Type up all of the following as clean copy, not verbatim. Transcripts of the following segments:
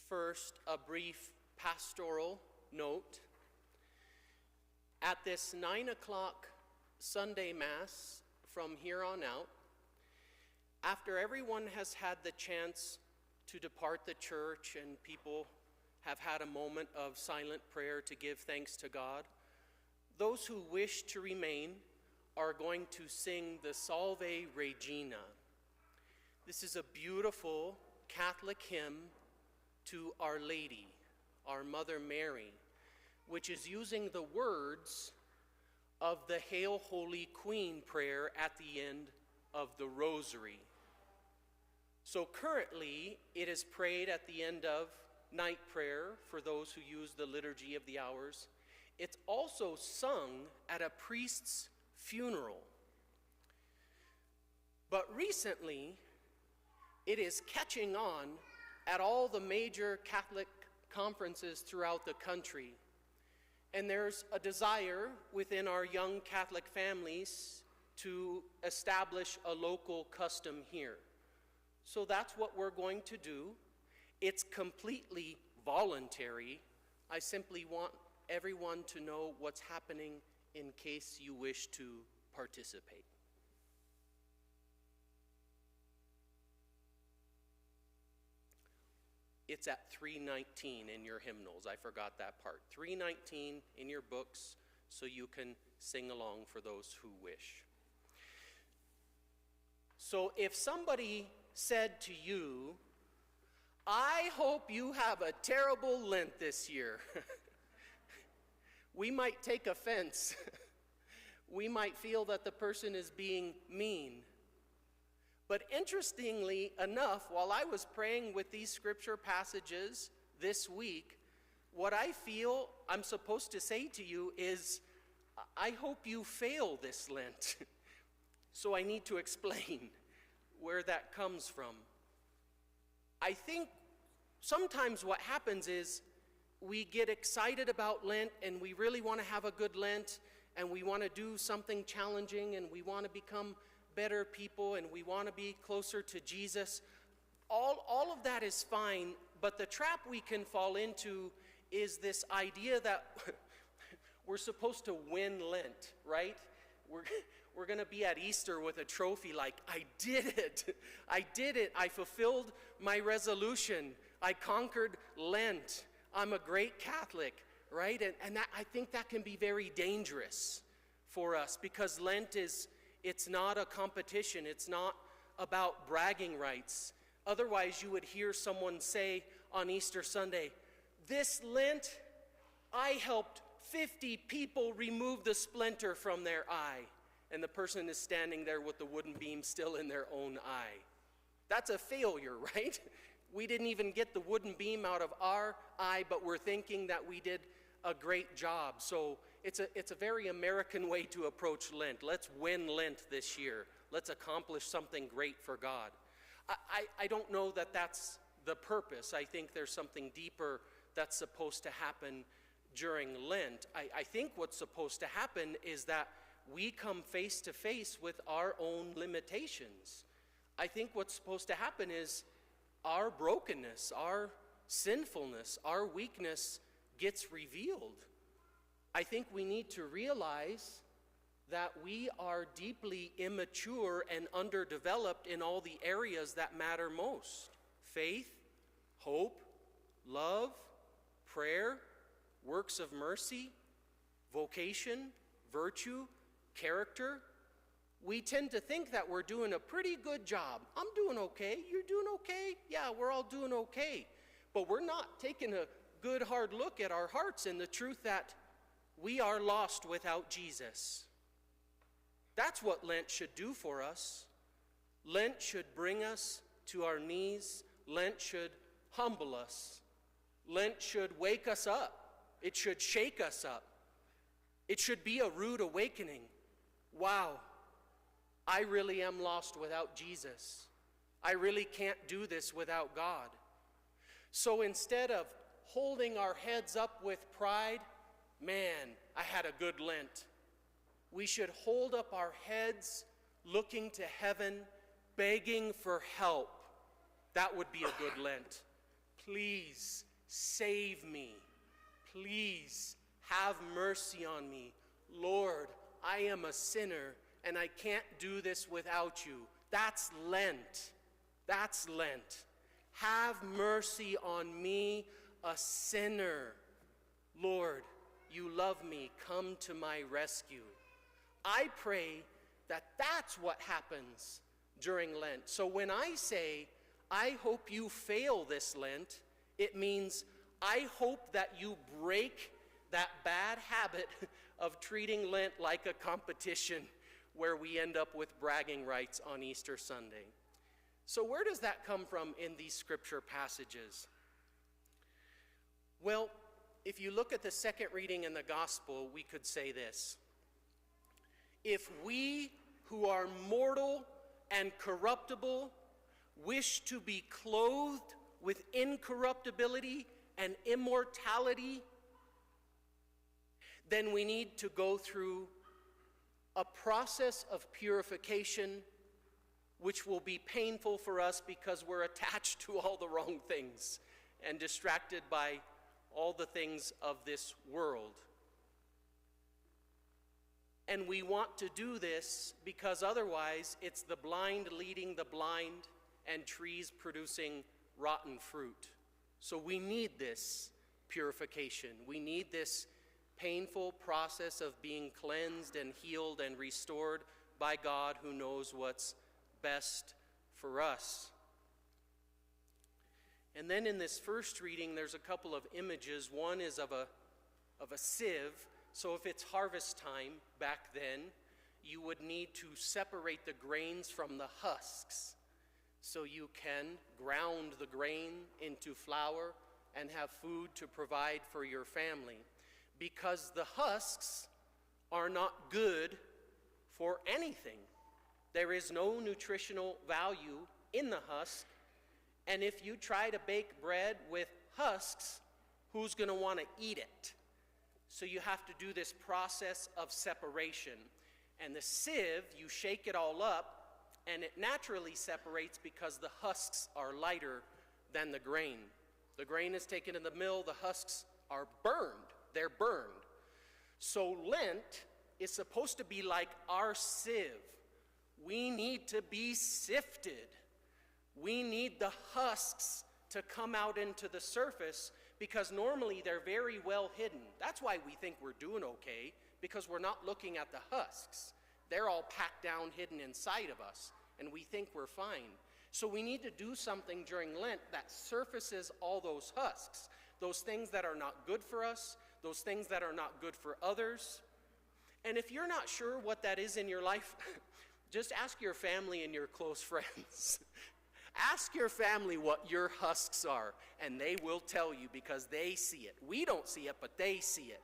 First, a brief pastoral note. At this 9 o'clock Sunday Mass from here on out, after everyone has had the chance to depart the church and people have had a moment of silent prayer to give thanks to God, those who wish to remain are going to sing the Salve Regina. This is a beautiful Catholic hymn to Our Lady, our Mother Mary, which is using the words of the Hail Holy Queen prayer at the end of the Rosary. So currently, it is prayed at the end of night prayer for those who use the Liturgy of the Hours. It's also sung at a priest's funeral. But recently, it is catching on at all the major Catholic conferences throughout the country. And there's a desire within our young Catholic families to establish a local custom here. So that's what we're going to do. It's completely voluntary. I simply want everyone to know what's happening in case you wish to participate. It's at 3:19 in your hymnals. I forgot that part. 3:19 in your books, so you can sing along for those who wish. So if somebody said to you, I hope you have a terrible Lent this year, we might take offense. We might feel that the person is being mean. But interestingly enough, while I was praying with these scripture passages this week, what I feel I'm supposed to say to you is, I hope you fail this Lent. So I need to explain where that comes from. I think sometimes what happens is we get excited about Lent and we really want to have a good Lent and we want to do something challenging and we want to become better people and we want to be closer to Jesus. All of that is fine, but the trap we can fall into is this idea that we're supposed to win Lent, right? We're going to be at Easter with a trophy like, I did it. I did it. I fulfilled my resolution. I conquered Lent. I'm a great Catholic, right? And that, I think that can be very dangerous for us because Lent it's not a competition. It's not about bragging rights. Otherwise, you would hear someone say on Easter Sunday, this Lent, I helped 50 people remove the splinter from their eye. And the person is standing there with the wooden beam still in their own eye. That's a failure, right? We didn't even get the wooden beam out of our eye, but we're thinking that we did a great job. So it's a very American way to approach Lent. Let's win Lent this year. Let's accomplish something great for God. I don't know that that's the purpose. I think there's something deeper that's supposed to happen during Lent. I think what's supposed to happen is that we come face to face with our own limitations. I think what's supposed to happen is our brokenness, our sinfulness, our weakness gets revealed. I think we need to realize that we are deeply immature and underdeveloped in all the areas that matter most: faith, hope, love, prayer, works of mercy, vocation, virtue, character. We tend to think that we're doing a pretty good job. I'm doing okay. You're doing okay? Yeah, we're all doing okay. But we're not taking a good hard look at our hearts and the truth that we are lost without Jesus. That's what Lent should do for us. Lent should bring us to our knees. Lent should humble us. Lent should wake us up. It should shake us up. It should be a rude awakening. Wow, I really am lost without Jesus. I really can't do this without God. So instead of holding our heads up with pride, man, I had a good Lent, we should hold up our heads looking to heaven, begging for help. That would be a good Lent. please save me. Please have mercy on me. Lord, I am a sinner and I can't do this without you. That's Lent. That's Lent. Have mercy on me, a sinner. Lord, you love me. Come to my rescue. I pray that that's what happens during Lent. So when I say, I hope you fail this Lent, it means I hope that you break that bad habit of treating Lent like a competition where we end up with bragging rights on Easter Sunday. So where does that come from in these scripture passages? Well, if you look at the second reading in the gospel, we could say this. If we who are mortal and corruptible wish to be clothed with incorruptibility and immortality, then we need to go through a process of purification which will be painful for us because we're attached to all the wrong things and distracted by all the things of this world. And we want to do this because otherwise it's the blind leading the blind and trees producing rotten fruit. So we need this purification. We need this painful process of being cleansed and healed and restored by God who knows what's best for us. And then in this first reading, there's a couple of images. One is of a sieve. So if it's harvest time back then, you would need to separate the grains from the husks. So you can ground the grain into flour and have food to provide for your family. Because the husks are not good for anything. There is no nutritional value in the husk. And if you try to bake bread with husks, who's going to want to eat it? So you have to do this process of separation. And the sieve, you shake it all up, and it naturally separates because the husks are lighter than the grain. The grain is taken to the mill, the husks are burned. They're burned. So Lent is supposed to be like our sieve. We need to be sifted. We need the husks to come out into the surface because normally they're very well hidden. That's why we think we're doing okay, because we're not looking at the husks. They're all packed down, hidden inside of us, and we think we're fine. So we need to do something during Lent that surfaces all those husks, those things that are not good for us, those things that are not good for others. And if you're not sure what that is in your life, just ask your family and your close friends. Ask your family what your husks are, and they will tell you because they see it. We don't see it, but they see it.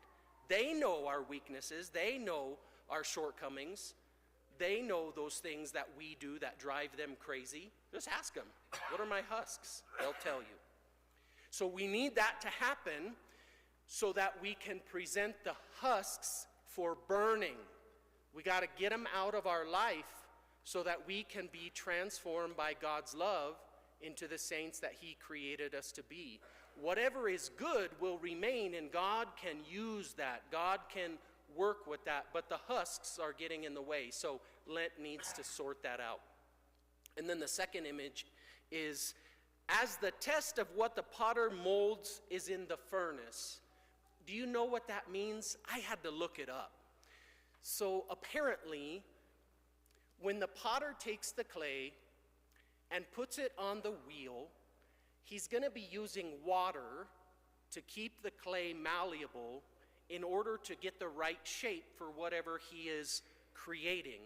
They know our weaknesses. They know our shortcomings. They know those things that we do that drive them crazy. Just ask them, what are my husks? They'll tell you. So we need that to happen so that we can present the husks for burning. We got to get them out of our life so that we can be transformed by God's love into the saints that He created us to be. Whatever is good will remain, and God can use that. God can work with that, but the husks are getting in the way, so Lent needs to sort that out. And then the second image is, as the test of what the potter molds is in the furnace. Do you know what that means? I had to look it up. So apparently, when the potter takes the clay and puts it on the wheel, he's going to be using water to keep the clay malleable in order to get the right shape for whatever he is creating.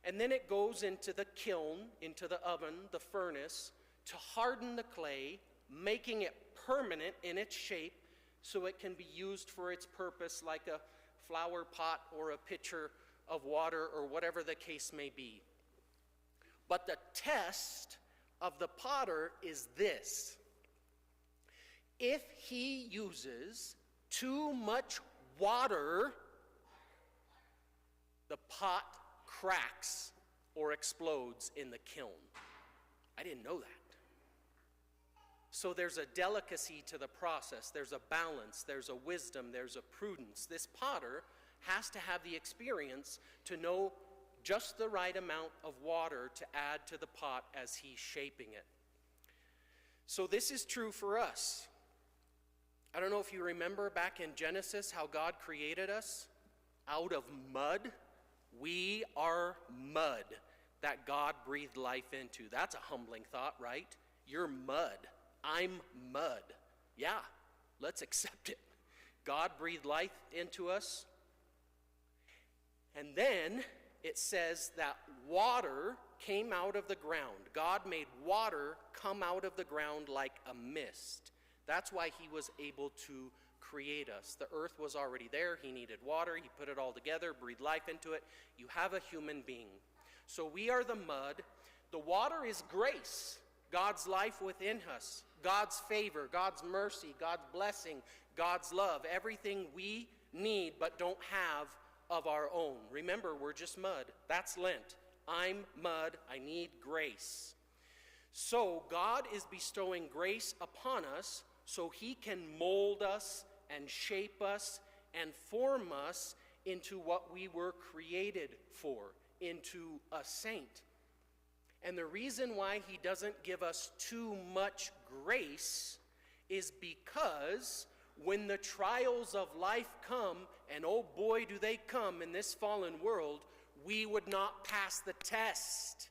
And then it goes into the kiln, into the oven, the furnace, to harden the clay, making it permanent in its shape so it can be used for its purpose, like a flower pot or a pitcher of water or whatever the case may be. But the test of the potter is this. If he uses too much water, the pot cracks or explodes in the kiln. I didn't know that. So there's a delicacy to the process. There's a balance. There's a wisdom. There's a prudence. This potter has to have the experience to know just the right amount of water to add to the pot as he's shaping it. So this is true for us. I don't know if you remember back in Genesis how God created us out of mud. We are mud that God breathed life into. That's a humbling thought, right? You're mud. I'm mud. Yeah, let's accept it. God breathed life into us. And then it says that water came out of the ground. God made water come out of the ground like a mist. That's why he was able to create us. The earth was already there. He needed water. He put it all together, breathed life into it. You have a human being. So we are the mud. The water is grace, God's life within us, God's favor, God's mercy, God's blessing, God's love, everything we need but don't have of our own. Remember, we're just mud. That's Lent. I'm mud. I need grace. So God is bestowing grace upon us so he can mold us and shape us and form us into what we were created for, into a saint. And the reason why he doesn't give us too much grace is because when the trials of life come, and oh boy do they come in this fallen world, we would not pass the test.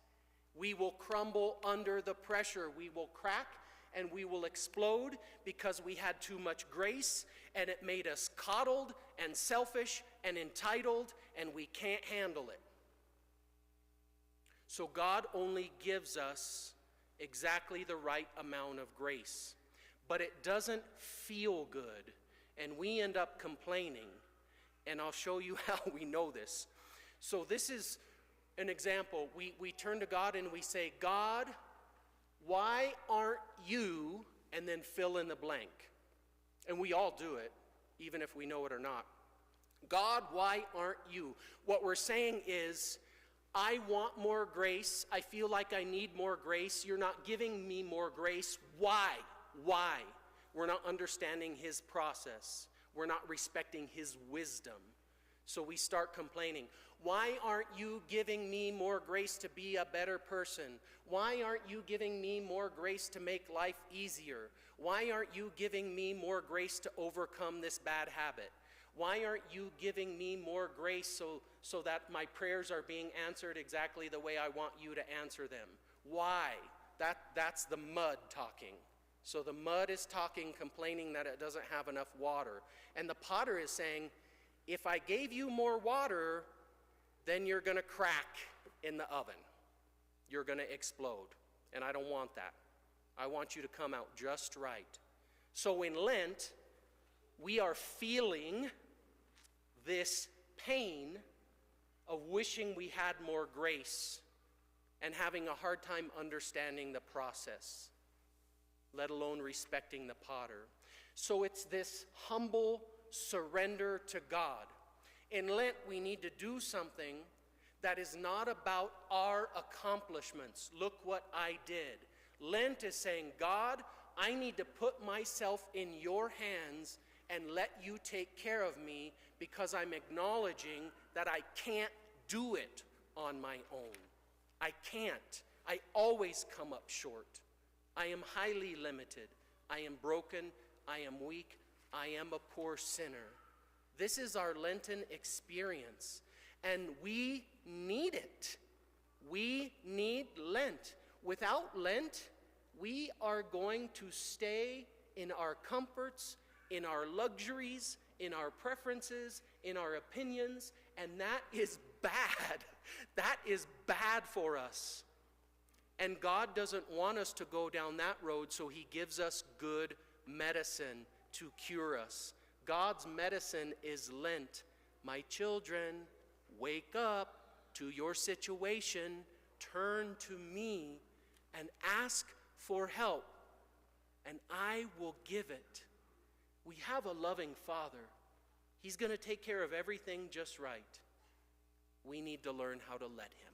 We will crumble under the pressure. We will crack and we will explode because we had too much grace and it made us coddled and selfish and entitled and we can't handle it. So God only gives us exactly the right amount of grace. But it doesn't feel good and we end up complaining. And I'll show you how we know this. So this is an example. We turn to God and we say, God, why aren't you, and then fill in the blank. And we all do it, even if we know it or not. God, why aren't you? What we're saying is, I want more grace. I feel like I need more grace. You're not giving me more grace. Why? Why? We're not understanding his process. We're not respecting his wisdom. So we start complaining. Why aren't you giving me more grace to be a better person? Why aren't you giving me more grace to make life easier? Why aren't you giving me more grace to overcome this bad habit? Why aren't you giving me more grace so that my prayers are being answered exactly the way I want you to answer them? Why? That's the mud talking. So the mud is talking, complaining that it doesn't have enough water. And the potter is saying, if I gave you more water, then you're going to crack in the oven. You're going to explode. And I don't want that. I want you to come out just right. So in Lent, we are feeling this pain of wishing we had more grace and having a hard time understanding the process, let alone respecting the potter. So it's this humble surrender to God. In Lent, we need to do something that is not about our accomplishments. Look what I did. Lent is saying, God, I need to put myself in your hands and let you take care of me because I'm acknowledging that I can't do it on my own. I can't. I always come up short. I am highly limited. I am broken. I am weak. I am a poor sinner. This is our Lenten experience, and we need it. We need Lent. Without Lent, we are going to stay in our comforts, in our luxuries, in our preferences, in our opinions, and that is bad. That is bad for us. And God doesn't want us to go down that road, so he gives us good medicine to cure us. God's medicine is Lent. My children, wake up to your situation, turn to me, and ask for help, and I will give it. We have a loving Father. He's going to take care of everything just right. We need to learn how to let him.